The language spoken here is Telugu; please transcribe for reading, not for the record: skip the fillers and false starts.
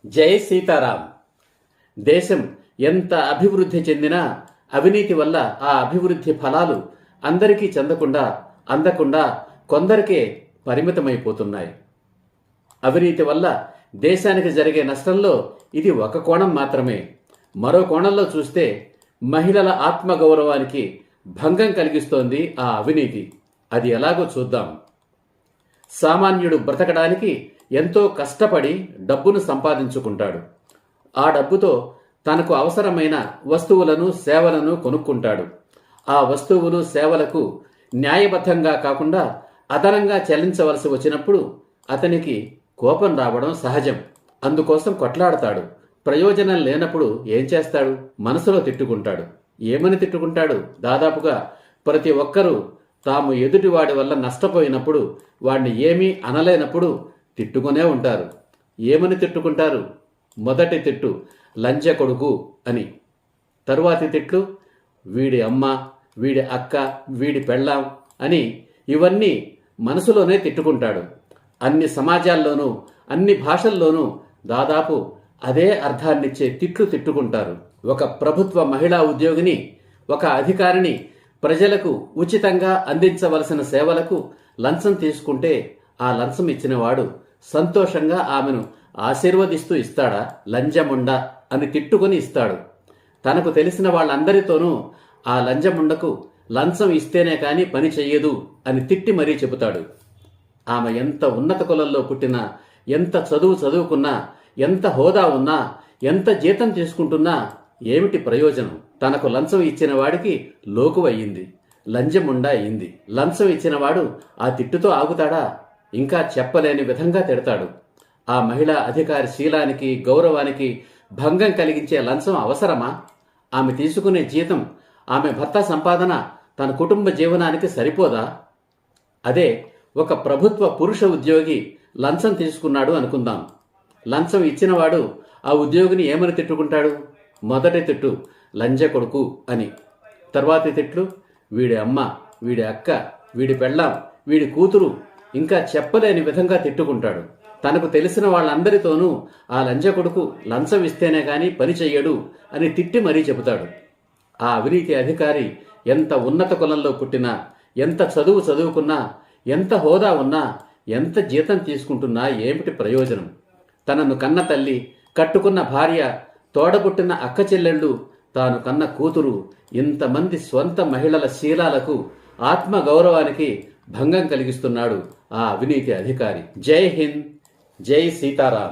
జై సీతారాం. దేశం ఎంత అభివృద్ధి చెందినా అవినీతి వల్ల ఆ అభివృద్ధి ఫలాలు అందరికీ అందకుండా కొందరికే పరిమితమైపోతున్నాయి. అవినీతి వల్ల దేశానికి జరిగే నష్టంలో ఇది ఒక కోణం మాత్రమే. మరో కోణంలో చూస్తే మహిళల ఆత్మగౌరవానికి భంగం కలిగిస్తోంది ఆ అవినీతి. అది ఎలాగో చూద్దాం. సామాన్యుడు బ్రతకడానికి ఎంతో కష్టపడి డబ్బును సంపాదించుకుంటాడు. ఆ డబ్బుతో తనకు అవసరమైన వస్తువులను సేవలను కొనుక్కుంటాడు. ఆ వస్తువులు సేవలకు న్యాయబద్ధంగా కాకుండా అదనంగా చెల్లించవలసి వచ్చినప్పుడు అతనికి కోపం రావడం సహజం. అందుకోసం కొట్లాడతాడు. ప్రయోజనం లేనప్పుడు ఏం చేస్తాడు? మనసులో తిట్టుకుంటాడు. ఏమని తిట్టుకుంటాడు? దాదాపుగా ప్రతి ఒక్కరూ తాము ఎదుటివాడి వల్ల నష్టపోయినప్పుడు, వాణ్ణి ఏమీ అనలేనప్పుడు తిట్టుకునే ఉంటారు. ఏమని తిట్టుకుంటారు? మొదటి తిట్టు లంచ కొడుకు అని. తరువాతి తిట్లు వీడి అమ్మ, వీడి అక్క, వీడి పెళ్ళాం అని. ఇవన్నీ మనసులోనే తిట్టుకుంటాడు. అన్ని సమాజాల్లోనూ అన్ని భాషల్లోనూ దాదాపు అదే అర్థాన్నిచ్చే తిట్లు తిట్టుకుంటారు. ఒక ప్రభుత్వ మహిళా ఉద్యోగిని, ఒక అధికారిని ప్రజలకు ఉచితంగా అందించవలసిన సేవలకు లంచం తీసుకుంటే ఆ లంచం ఇచ్చినవాడు సంతోషంగా ఆమెను ఆశీర్వదిస్తూ ఇస్తాడా? లంజముండ అని తిట్టుకొని ఇస్తాడు. తనకు తెలిసిన వాళ్ళందరితోనూ ఆ లంజముండకు లంచం ఇస్తేనే కాని పని చెయ్యదు అని తిట్టి మరీ చెబుతాడు. ఆమె ఎంత ఉన్నత కులంలో పుట్టినా, ఎంత చదువుకున్నా, ఎంత హోదా ఉన్నా, ఎంత జీతం తీసుకుంటున్నా ఏమిటి ప్రయోజనం? తనకు లంచం ఇచ్చిన వాడికి లోకువయ్యింది, లంజముండా అయింది. లంచం ఇచ్చినవాడు ఆ తిట్టుతో ఆగుతాడా? ఇంకా చెప్పలేని విధంగా తిడతాడు. ఆ మహిళా అధికారి శీలానికి, గౌరవానికి భంగం కలిగించే లంచం అవసరమా? ఆమె తీసుకునే జీతం, ఆమె భర్త సంపాదన తన కుటుంబ జీవనానికి సరిపోదా? అదే ఒక ప్రభుత్వ పురుష ఉద్యోగి లంచం తీసుకున్నాడు అనుకుందాం. లంచం ఇచ్చినవాడు ఆ ఉద్యోగిని ఏమని తిట్టుకుంటాడు? మొదటి తిట్టు లంజ కొడుకు అని. తర్వాతి తిట్లు వీడి అమ్మ, వీడి అక్క, వీడి పెళ్ళాం, వీడి కూతురు, ఇంకా చెప్పలేని విధంగా తిట్టుకుంటాడు. తనకు తెలిసిన వాళ్ళందరితోనూ ఆ లంజ కొడుకు లంచం ఇస్తేనే గాని పని చెయ్యడు అని తిట్టి మరీ చెబుతాడు. ఆ అవినీతి అధికారి ఎంత ఉన్నత కులంలో పుట్టినా, ఎంత చదువుకున్నా, ఎంత హోదా ఉన్నా, ఎంత జీతం తీసుకుంటున్నా ఏమిటి ప్రయోజనం? తనను కన్న తల్లి, కట్టుకున్న భార్య, తోడబుట్టిన అక్క చెల్లెళ్ళు, తాను కన్న కూతురు, ఇంతమంది స్వంత మహిళల శీలాలకు, ఆత్మ గౌరవానికి భంగం కలిగిస్తున్నాడు ఆ అవినీతి అధికారి. జై హింద్, జై సీతారాం.